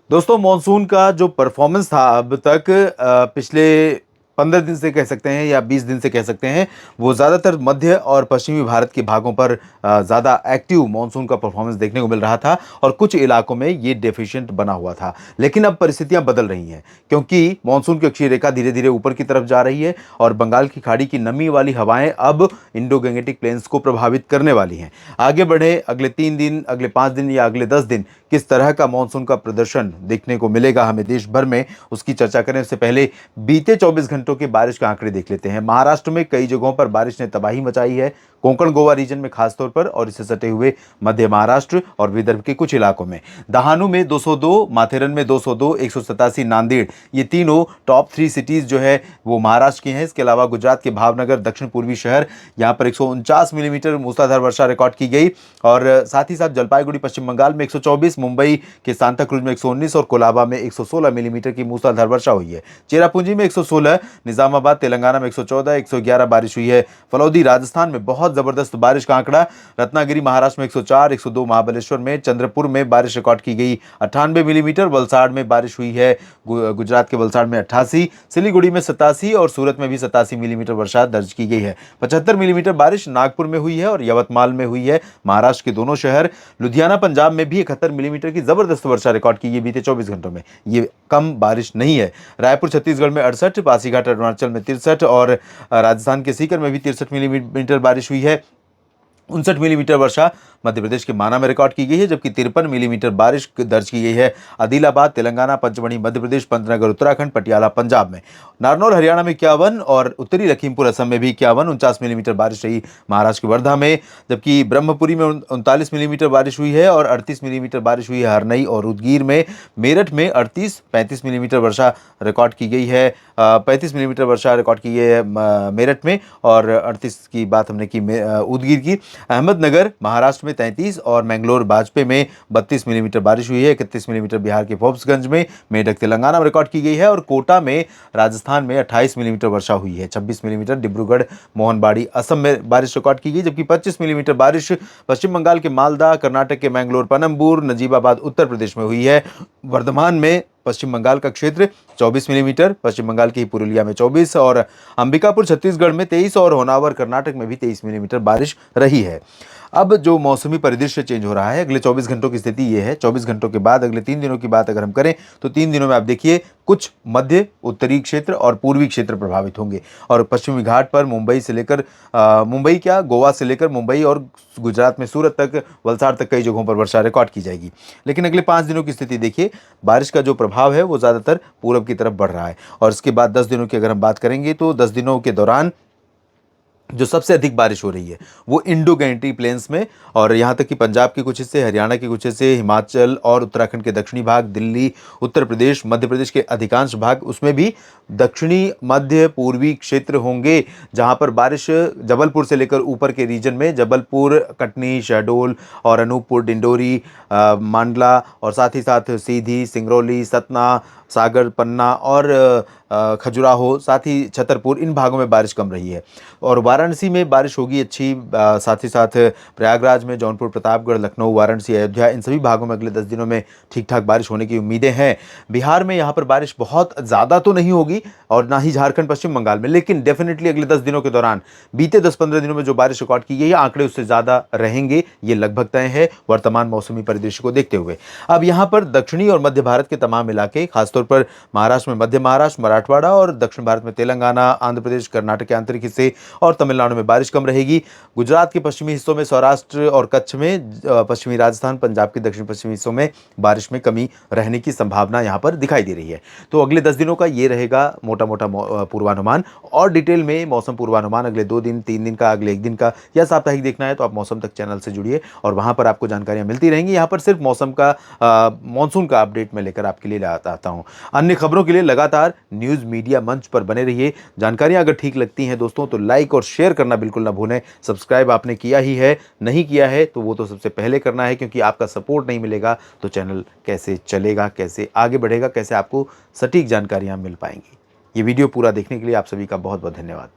दोस्तों मॉनसून का जो परफॉर्मेंस था अब तक पिछले 15 दिन से कह सकते हैं या 20 दिन से कह सकते हैं, वो ज़्यादातर मध्य और पश्चिमी भारत के भागों पर ज़्यादा एक्टिव मॉनसून का परफॉर्मेंस देखने को मिल रहा था और कुछ इलाकों में ये डेफिशिएंट बना हुआ था। लेकिन अब परिस्थितियां बदल रही हैं क्योंकि मॉनसून की अक्षीय रेखा धीरे धीरे ऊपर की तरफ जा रही है और बंगाल की खाड़ी की नमी वाली हवाएं अब इंडो गैंगेटिक प्लेन्स को प्रभावित करने वाली हैं। आगे बढ़े अगले 3 दिन, अगले 5 दिन या अगले 10 दिन किस तरह का मॉनसून का प्रदर्शन देखने को मिलेगा हमें देश भर में, उसकी चर्चा करें उससे पहले बीते 24 घंटों के बारिश के आंकड़े देख लेते हैं। महाराष्ट्र में कई जगहों पर बारिश ने तबाही मचाई है, कोंकण गोवा रीजन में खासतौर पर और इससे सटे हुए मध्य महाराष्ट्र और विदर्भ के कुछ इलाकों में। दहानू में 202, माथेरन में 202, 187 नांदेड़, ये तीनों टॉप 3 सिटीज जो है वो महाराष्ट्र की हैं। इसके अलावा गुजरात के भावनगर, दक्षिण पूर्वी शहर, यहाँ पर 149 मिलीमीटर मूसलाधार वर्षा रिकॉर्ड की गई और साथ ही साथ जलपाईगुड़ी पश्चिम बंगाल में 124, मुंबई के सांताक्रूज में 119 और कोलाबा में 116 मिलीमीटर की मूसलाधार वर्षा हुई है। चेरापूंजी में 116, निजामाबाद तेलंगाना में 114, 111 बारिश हुई है। फलौदी राजस्थान में बहुत जबरदस्त बारिश का आंकड़ा, रत्नागिरी महाराष्ट्र में 104, 102 महाबलेश्वर में, चंद्रपुर में बारिश रिकॉर्ड की गई 98 मिलीमीटर, वलसाड़ में बारिश हुई है, गुजरात के वलसाड़ में 88, सिलीगुड़ी में 87 और सूरत में भी 87 मिलीमीटर वर्षा दर्ज की गई है। 75 मिलीमीटर बारिश नागपुर में हुई है और यवतमाल में हुई है, महाराष्ट्र के दोनों शहर। लुधियाना पंजाब में भी 71 मिलीमीटर की जबरदस्त वर्षा रिकॉर्ड की गई बीते 24 घंटों में, ये कम बारिश नहीं है। रायपुर छत्तीसगढ़ में 68, पासीघाट अरुणाचल में 63 और राजस्थान के सीकर में भी 63 मिलीमीटर बारिश हुई है। 59 मिलीमीटर वर्षा मध्य प्रदेश के माना में रिकॉर्ड की गई है, जबकि 53 मिलीमीटर बारिश दर्ज की गई है आदिलाबाद तेलंगाना, पंचमढ़ी मध्य प्रदेश, पंतनगर उत्तराखंड, पटियाला पंजाब में। नारनौल हरियाणा में 51 और उत्तरी लखीमपुर असम में भी 51, 49 मिलीमीटर बारिश रही महाराष्ट्र की वर्धा में, जबकि ब्रह्मपुरी में 39 मिलीमीटर बारिश हुई है और 38 मिलीमीटर बारिश हुई है हरनई और उदगीर में। मेरठ में 38, 35 मिलीमीटर वर्षा रिकॉर्ड की गई है, 35 मिलीमीटर वर्षा रिकॉर्ड की गई है मेरठ में और 38 की बात हमने की उदगीर की। अहमदनगर महाराष्ट्र में 33 और मैंगलोर बाजपे में 32 मिलीमीटर बारिश हुई है। 31 मिलीमीटर बिहार के फोर्ब्सगंज में, मेढक तेलंगाना में रिकॉर्ड की गई है और कोटा में राजस्थान में 28 मिलीमीटर वर्षा हुई है। 26 मिलीमीटर डिब्रूगढ़ मोहनबाड़ी असम में बारिश रिकॉर्ड की गई, जबकि 25 मिलीमीटर बारिश पश्चिम बंगाल के मालदा, कर्नाटक के मैंगलोर पनम्बूर, नजीबाबाद उत्तर प्रदेश में हुई है। वर्धमान में पश्चिम बंगाल का क्षेत्र 24 मिलीमीटर, पश्चिम बंगाल की पुरुलिया में 24 और अंबिकापुर छत्तीसगढ़ में 23 और होनावर कर्नाटक में भी 23 मिलीमीटर बारिश रही है। अब जो मौसमी परिदृश्य चेंज हो रहा है, अगले 24 घंटों की स्थिति ये है। 24 घंटों के बाद अगले 3 दिनों की बात अगर हम करें तो 3 दिनों में आप देखिए कुछ मध्य उत्तरी क्षेत्र और पूर्वी क्षेत्र प्रभावित होंगे और पश्चिमी घाट पर मुंबई से लेकर गोवा से लेकर मुंबई और गुजरात में सूरत तक, वलसाड़ तक कई जगहों पर वर्षा रिकॉर्ड की जाएगी। लेकिन अगले 5 दिनों की स्थिति देखिए, बारिश का जो प्रभाव है वो ज़्यादातर पूरब की तरफ बढ़ रहा है और इसके बाद 10 दिनों की अगर हम बात करेंगे तो 10 दिनों के दौरान जो सबसे अधिक बारिश हो रही है वो इंडो गैंगेटिक प्लेन्स में और यहाँ तक कि पंजाब के कुछ हिस्से, हरियाणा के कुछ हिस्से, हिमाचल और उत्तराखंड के दक्षिणी भाग, दिल्ली, उत्तर प्रदेश, मध्य प्रदेश के अधिकांश भाग, उसमें भी दक्षिणी मध्य पूर्वी क्षेत्र होंगे जहाँ पर बारिश जबलपुर से लेकर ऊपर के रीजन में, जबलपुर, कटनी, शहडोल और अनूपपुर, डिंडोरी, मांडला और साथ ही साथ सीधी, सिंगरौली, सतना, सागर, पन्ना और खजुराहो, साथ ही छतरपुर, इन भागों में बारिश कम रही है और वाराणसी में बारिश होगी अच्छी, साथ ही साथ प्रयागराज में, जौनपुर, प्रतापगढ़, लखनऊ, वाराणसी, अयोध्या, इन सभी भागों में अगले 10 दिनों में ठीक ठाक बारिश होने की उम्मीदें हैं। बिहार में यहाँ पर बारिश बहुत ज़्यादा तो नहीं होगी और ना ही झारखंड, पश्चिम बंगाल में, लेकिन डेफिनेटली अगले 10 दिनों के दौरान बीते 10-15 दिनों में जो बारिश रिकॉर्ड की गई है आंकड़े उससे ज़्यादा रहेंगे, ये लगभग तय है वर्तमान मौसमी परिदृश्य को देखते हुए। अब यहाँ पर दक्षिणी और मध्य भारत के तमाम इलाके, खासतौर पर महाराष्ट्र में मध्य महाराष्ट्र, मराठवाड़ा और दक्षिण भारत में तेलंगाना, आंध्र प्रदेश, कर्नाटक के आंतरिक हिस्से और तमिलनाडु में बारिश कम रहेगी। गुजरात के पश्चिमी हिस्सों में, सौराष्ट्र और कच्छ में, पश्चिमी राजस्थान, पंजाब के दक्षिण पश्चिमी हिस्सों में बारिश में कमी रहने की संभावना यहाँ पर दिखाई दे रही है। तो अगले 10 दिनों का ये रहेगा मोटा मोटा पूर्वानुमान और डिटेल में मौसम पूर्वानुमान अगले 2 दिन, 3 दिन का, अगले 1 दिन का या साप्ताहिक देखना है तो आप मौसम तक चैनल से जुड़िए और वहाँ पर आपको जानकारियाँ मिलती रहेंगी। यहाँ पर सिर्फ मौसम का मानसून का अपडेट मैं लेकर आपके लिए आता हूँ। अन्य खबरों के लिए लगातार न्यूज़ मीडिया मंच पर बने रहिए। जानकारियाँ अगर ठीक लगती हैं दोस्तों तो लाइक और शेयर करना बिल्कुल ना भूलें। सब्सक्राइब आपने किया ही है, नहीं किया है तो वो तो सबसे पहले करना है, क्योंकि आपका सपोर्ट नहीं मिलेगा तो चैनल कैसे चलेगा, कैसे आगे बढ़ेगा, कैसे आपको सटीक जानकारियाँ मिल पाएंगी। ये वीडियो पूरा देखने के लिए आप सभी का बहुत बहुत धन्यवाद।